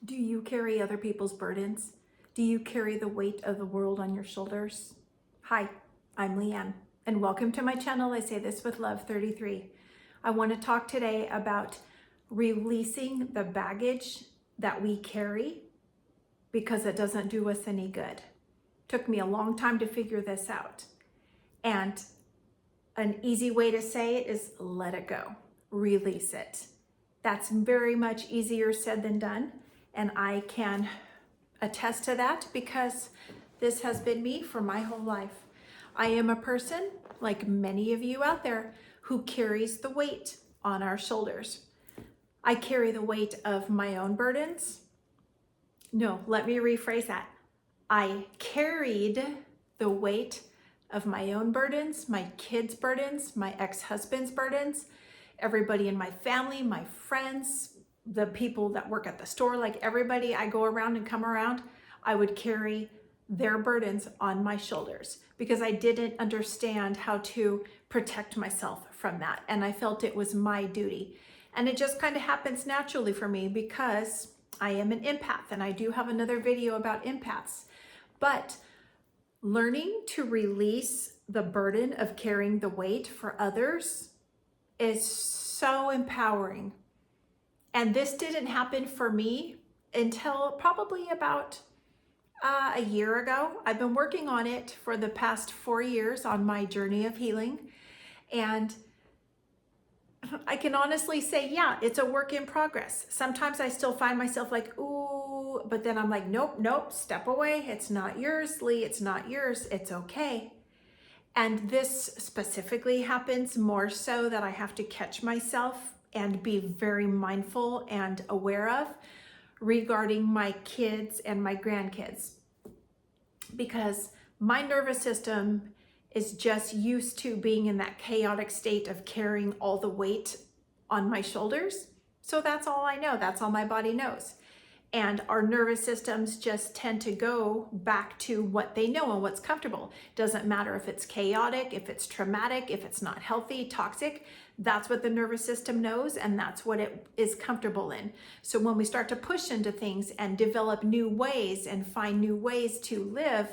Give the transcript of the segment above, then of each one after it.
Do you carry other people's burdens? Do you carry the weight of the world on your shoulders? Hi, I'm Leanne, and welcome to my channel. I say this with love 33. I want to talk today about releasing the baggage that we carry because it doesn't do us any good. Took me a long time to figure this out. And an easy way to say it is let it go, release it. That's very much easier said than done. And I can attest to that because this has been me for my whole life. I am a person, like many of you out there, who carries the weight on our shoulders. I carry the weight of my own burdens. No, let me rephrase that. I carried the weight of my own burdens, my kids' burdens, my ex-husband's burdens, everybody in my family, my friends, the people that work at the store, like everybody I go around and come around, I would carry their burdens on my shoulders because I didn't understand how to protect myself from that. And I felt it was my duty. And it just kind of happens naturally for me because I am an empath, and I do have another video about empaths. But learning to release the burden of carrying the weight for others is so empowering. And this didn't happen for me until probably about a year ago. I've been working on it for the past 4 years on my journey of healing. And I can honestly say, yeah, it's a work in progress. Sometimes I still find myself like, ooh, but then I'm like, nope, step away. It's not yours, Lee. It's not yours. It's okay. And this specifically happens more so that I have to catch myself and be very mindful and aware of regarding my kids and my grandkids. Because my nervous system is just used to being in that chaotic state of carrying all the weight on my shoulders. So that's all I know. That's all my body knows. And our nervous systems just tend to go back to what they know and what's comfortable. Doesn't matter if it's chaotic, if it's traumatic, if it's not healthy, toxic. That's what the nervous system knows, and that's what it is comfortable in. So when we start to push into things and develop new ways and find new ways to live,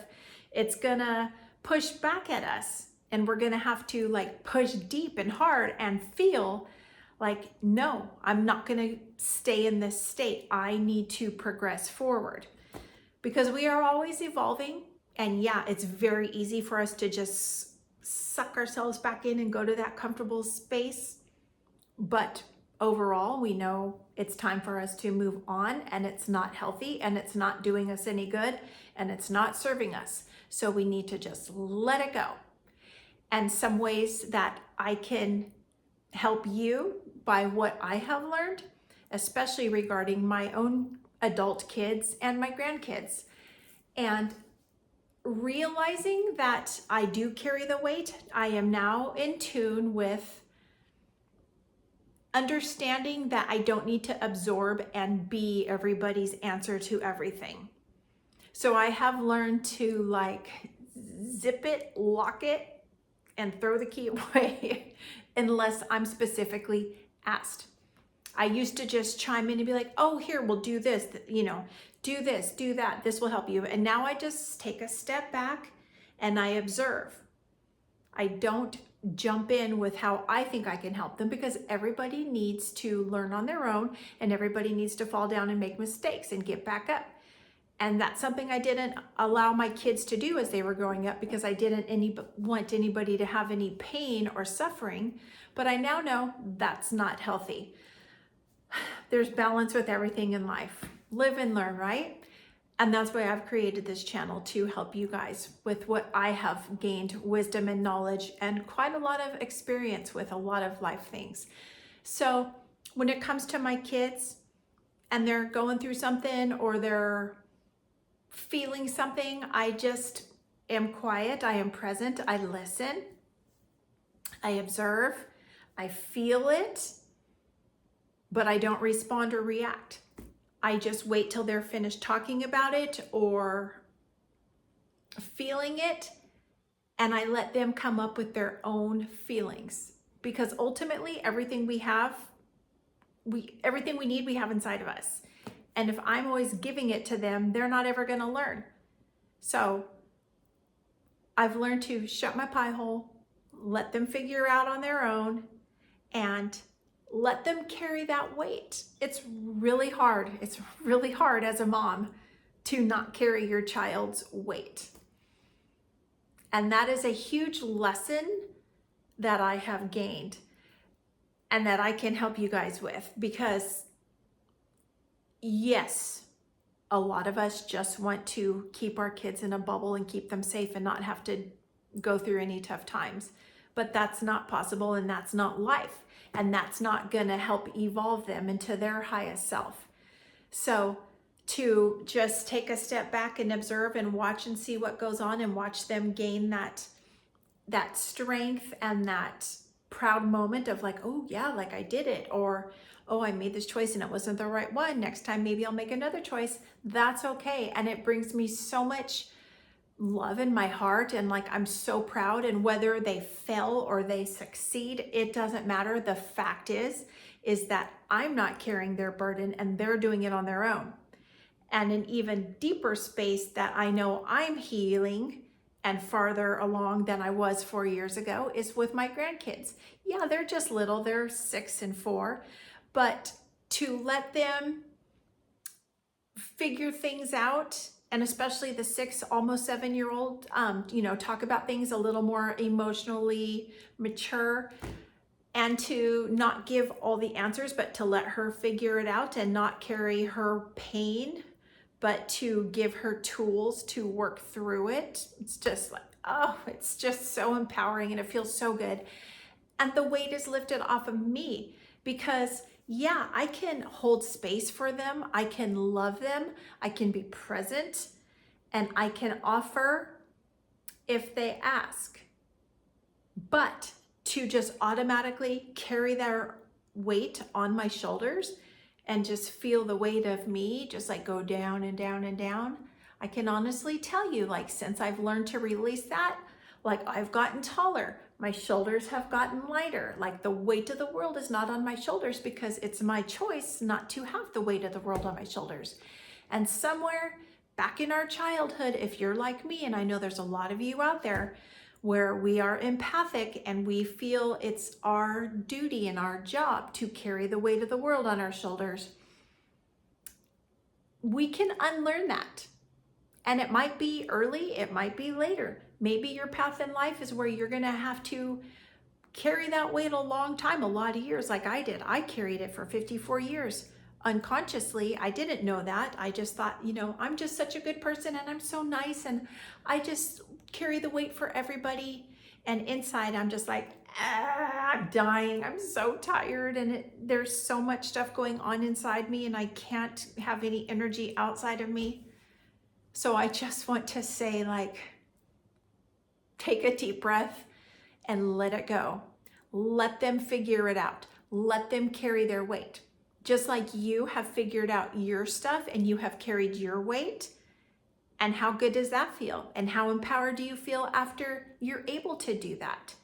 it's gonna push back at us, and we're gonna have to like push deep and hard and feel like, no, I'm not gonna stay in this state. I need to progress forward because we are always evolving. And yeah, it's very easy for us to just suck ourselves back in and go to that comfortable space. But overall, we know it's time for us to move on, and it's not healthy, and it's not doing us any good, and it's not serving us. So we need to just let it go. And some ways that I can help you by what I have learned, especially regarding my own adult kids and my grandkids. And realizing that I do carry the weight, I am now in tune with understanding that I don't need to absorb and be everybody's answer to everything. So I have learned to like zip it, lock it, and throw the key away unless I'm specifically asked. I used to just chime in and be like, oh, here, we'll do this, do this, do that. This will help you. And now I just take a step back and I observe. I don't jump in with how I think I can help them because everybody needs to learn on their own, and everybody needs to fall down and make mistakes and get back up. And that's something I didn't allow my kids to do as they were growing up because I didn't want anybody to have any pain or suffering. But I now know that's not healthy. There's balance with everything in life. Live and learn, right? And that's why I've created this channel, to help you guys with what I have gained wisdom and knowledge and quite a lot of experience with a lot of life things. So when it comes to my kids and they're going through something or they're feeling something, I just am quiet, I am present, I listen, I observe, I feel it, but I don't respond or react. I just wait till they're finished talking about it or feeling it, and I let them come up with their own feelings. Because ultimately, everything we need, we have inside of us. And if I'm always giving it to them, they're not ever going to learn. So I've learned to shut my pie hole, let them figure out on their own, and let them carry that weight. It's really hard. It's really hard as a mom to not carry your child's weight. And that is a huge lesson that I have gained and that I can help you guys with, because yes, a lot of us just want to keep our kids in a bubble and keep them safe and not have to go through any tough times. But that's not possible, and that's not life. And that's not going to help evolve them into their highest self. So to just take a step back and observe and watch and see what goes on, and watch them gain that strength and that proud moment of like, oh yeah, like I did it, or oh, I made this choice and it wasn't the right one. Next time, maybe I'll make another choice. That's okay. And it brings me so much love in my heart, and like, I'm so proud. And whether they fail or they succeed, it doesn't matter. The fact is that I'm not carrying their burden and they're doing it on their own. And an even deeper space that I know I'm healing and farther along than I was 4 years ago is with my grandkids. Yeah, they're just little, they're 6 and 4, but to let them figure things out, and especially the 6, almost 7-year-old, talk about things a little more emotionally mature, and to not give all the answers, but to let her figure it out and not carry her pain, but to give her tools to work through it. It's just like, oh, it's just so empowering, and it feels so good. And the weight is lifted off of me, because yeah, I can hold space for them. I can love them. I can be present, and I can offer if they ask. But to just automatically carry their weight on my shoulders and just feel the weight of me just like go down and down and down, I can honestly tell you, like, since I've learned to release that, like, I've gotten taller. My shoulders have gotten lighter. Like, the weight of the world is not on my shoulders, because it's my choice not to have the weight of the world on my shoulders. And somewhere back in our childhood, if you're like me, and I know there's a lot of you out there, where we are empathic and we feel it's our duty and our job to carry the weight of the world on our shoulders, we can unlearn that. And it might be early, it might be later. Maybe your path in life is where you're going to have to carry that weight a long time, a lot of years, like I did. I carried it for 54 years. Unconsciously, I didn't know that. I just thought, I'm just such a good person and I'm so nice and I just carry the weight for everybody. And inside, I'm just like, I'm dying. I'm so tired, and there's so much stuff going on inside me, and I can't have any energy outside of me. So I just want to say, like, take a deep breath and let it go. Let them figure it out. Let them carry their weight. Just like you have figured out your stuff and you have carried your weight. And how good does that feel? And how empowered do you feel after you're able to do that?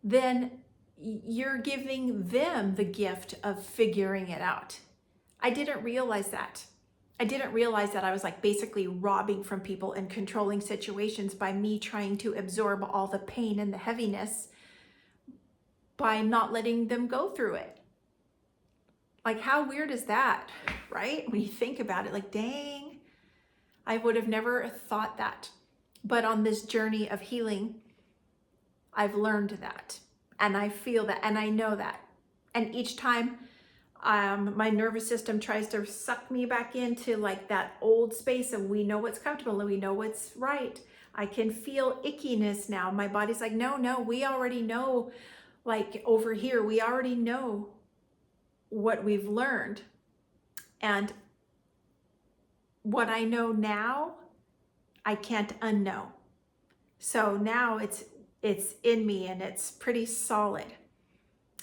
Then you're giving them the gift of figuring it out. I didn't realize that. I didn't realize that I was like basically robbing from people and controlling situations by me trying to absorb all the pain and the heaviness by not letting them go through it. Like, how weird is that, right? When you think about it, like, dang, I would have never thought that. But on this journey of healing, I've learned that, and I feel that, and I know that. And each time my nervous system tries to suck me back into like that old space of we know what's comfortable and we know what's right, I can feel ickiness now. My body's like, no, we already know, like over here, we already know what we've learned. And what I know now, I can't unknow. So now it's in me and it's pretty solid.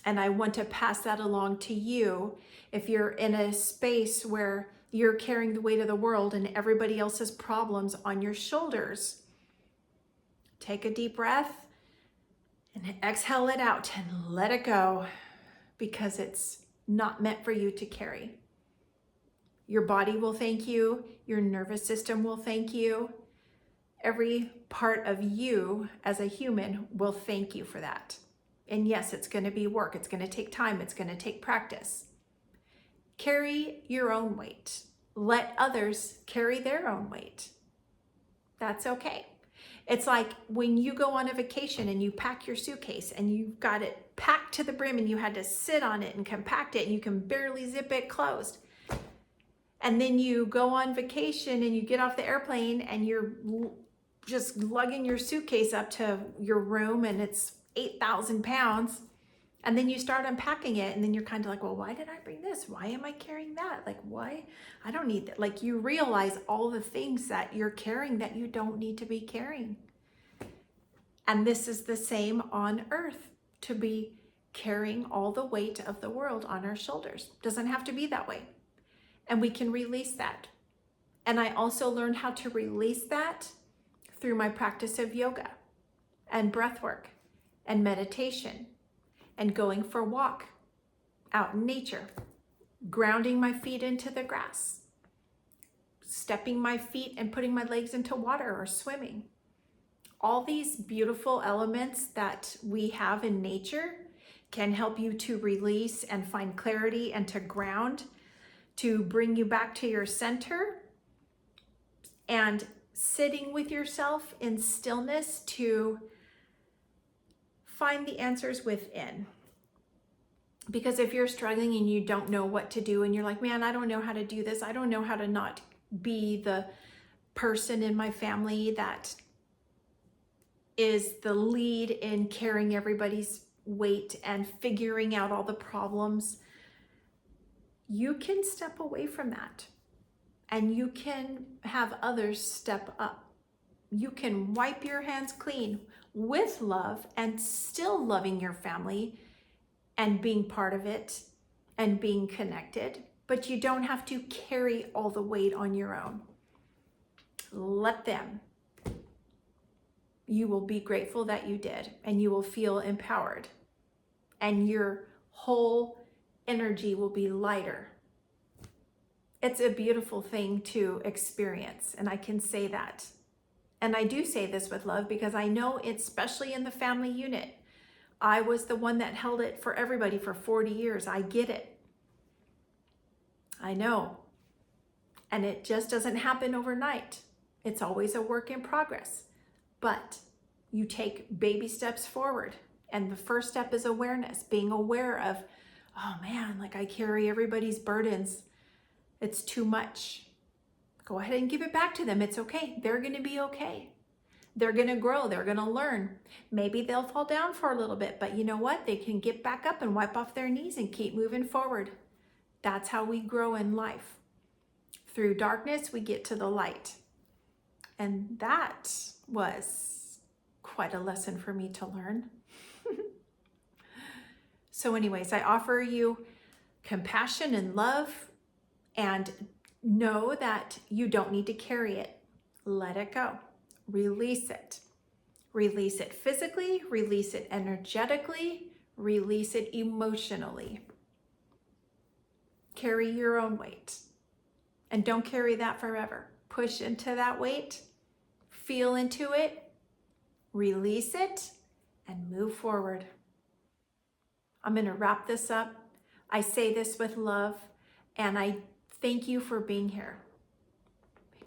And I want to pass that along to you. If you're in a space where you're carrying the weight of the world and everybody else's problems on your shoulders, take a deep breath and exhale it out and let it go, because it's not meant for you to carry. Your body will thank you. Your nervous system will thank you. Every part of you as a human will thank you for that. And yes, it's going to be work. It's going to take time. It's going to take practice. Carry your own weight. Let others carry their own weight. That's okay. It's like when you go on a vacation and you pack your suitcase and you've got it packed to the brim and you had to sit on it and compact it and you can barely zip it closed. And then you go on vacation and you get off the airplane and you're just lugging your suitcase up to your room and it's 8,000 pounds. And then you start unpacking it and then you're kind of like, well, why did I bring this? Why am I carrying that? Like, why? I don't need that. Like, you realize all the things that you're carrying that you don't need to be carrying. And this is the same on earth, to be carrying all the weight of the world on our shoulders. Doesn't have to be that way. And we can release that. And I also learned how to release that through my practice of yoga and breath work and meditation and going for a walk out in nature, grounding my feet into the grass, stepping my feet and putting my legs into water or swimming. All these beautiful elements that we have in nature can help you to release and find clarity and to ground, to bring you back to your center, and sitting with yourself in stillness to find the answers within. Because if you're struggling and you don't know what to do and you're like, man, I don't know how to do this. I don't know how to not be the person in my family that is the lead in carrying everybody's weight and figuring out all the problems. You can step away from that and you can have others step up. You can wipe your hands clean with love and still loving your family and being part of it and being connected, but you don't have to carry all the weight on your own. Let them. You will be grateful that you did, and you will feel empowered, and your whole energy will be lighter. It's a beautiful thing to experience, and I can say that. And I do say this with love because I know, especially in the family unit, I was the one that held it for everybody for 40 years. I get it. I know. And it just doesn't happen overnight. It's always a work in progress. But you take baby steps forward. And the first step is awareness, being aware of, oh man, like I carry everybody's burdens. It's too much. Go ahead and give it back to them. It's okay. They're going to be okay. They're going to grow. They're going to learn. Maybe they'll fall down for a little bit, but you know what? They can get back up and wipe off their knees and keep moving forward. That's how we grow in life. Through darkness, we get to the light. And that was quite a lesson for me to learn. So anyways, I offer you compassion and love, and know that you don't need to carry it. Let it go. Release it. Release it physically, release it energetically, release it emotionally. Carry your own weight. And don't carry that forever. Push into that weight, feel into it, release it, and move forward. I'm going to wrap this up. I say this with love, and I thank you for being here.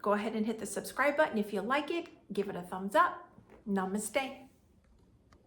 Go ahead and hit the subscribe button if you like it. Give it a thumbs up. Namaste.